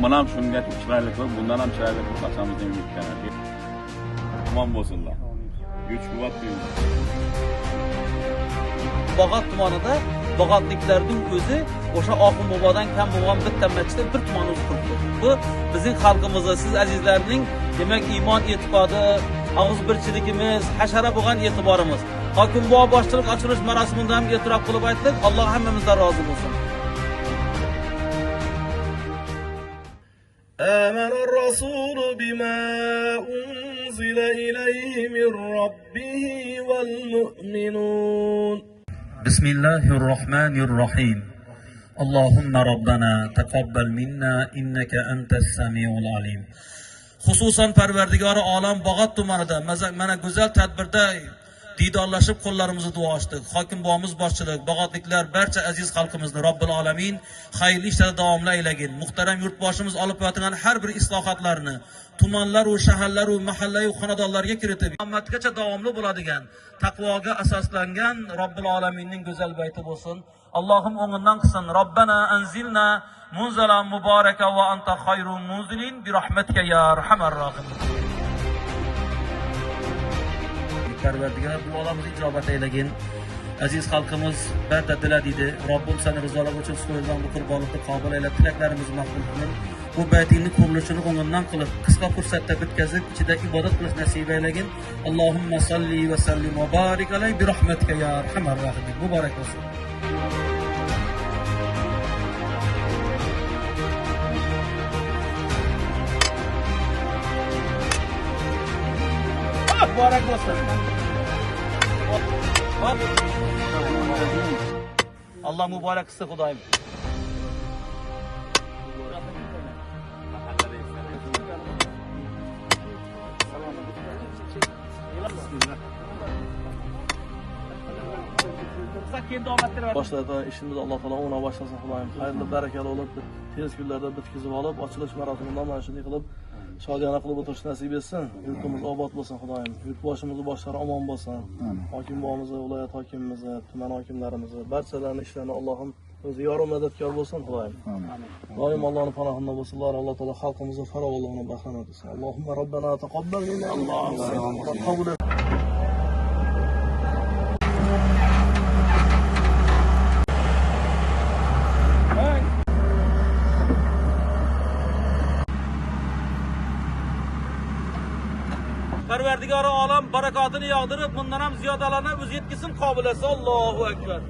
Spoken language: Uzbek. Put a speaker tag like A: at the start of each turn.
A: Mana ham shunga chiroyli qilib, bundan ham chiroyli qilib qachonimizdan umid qilaman. Omon bo'lsinlar. Kuch-quvvat tilayman.
B: Bog'ot tumanida bog'otliklarning o'zi o'sha Oxun bobodan kam bo'lgan bitta masjidda bir tuman o'zi quribdi. Bu bizning xalqimizda siz azizlarning demak iymon e'tiqodi, og'izbirchiligimiz, hashara bo'lgan e'tiborimiz. Hokim bobo boshchilik ochilish marosimida ham e'tirof qilib aytdik. Alloh hammamizdan rozi bo'lsin.
C: آمن الرسول بما أنزل إليه من ربه والمؤمنون
D: بسم الله الرحمن الرحيم اللهم ربنا تقبل منا إنك أنت السميع العليم. Xususan Parvardigori olam Bog'ot tumanida mana go'zal tadbirda didorlashib qo'llarimizni duo ochdik. Hokim bobomiz boshchilik, bog'otliklar barcha aziz xalqimizni Robbil alamin xayrli ishlarda davomli aylagin. Muhtaram yurtboshimiz olib o'tgan har bir islohotlarni tumanlar va shaharlar va mahalla va xonadonlarga kiritib, qiyomatgacha davomli bo'ladigan, taqvoga asoslangan Robbil alaminning go'zal bayti bo'lsin. Allohim o'ngidan qilsin. Robbana anzilna munzalan mubaraka va anta xayrul munzilin bi rahmatika ya arhamar rohimin. Parvardigor duolarimizni ijobat aylagin. Aziz xalqimiz barda diladi. Robbim seni rizolig uchun so'yilgan bu qurbonlikni qabul ayla, tilaklarimizni maqbul qilin. Bu baytingni qurilishini o'ng'indan qilib, qisqa fursatda bitkazib, ichida ibodat qilish nasib aylagin. Allohumma salli va sallim va barik alayhi bi rahmatika ya arhamar rohimin. Muborak bo'lsin. Muborak bo'lsin. Allah mübarek kılsın Hudayım.
E: Başlarda işimiz Allah Teala ona başlasın Hudayım. Hayırlı, berekeli olup tez günlerde bitkizip alıp açılış maratoninden başını yıkılıp şadiyana kılıp oturuş nasip etsin. Yurtumuz obod bo'lsin Hudayım. Yurtboshimizni boshlari omon bo'lsin. Hokim bobomizni, viloyat hokimimizni, tuman hokimlarimizni, barchalarini ishlarini Allohim o'zi yor madadkor bo'lsin Hudayım. Doim Allohning panohida bo'lsinlar. Alloh taolo xalqimizni farovonligini bahramat etsin. Allohumma robbana taqabbal minna. Allohumma
B: Parvardigori olam barakatini yog'dirib, bundan ham ziyodalarni o'zi yetkazsin qobilasi. Allohu akbar.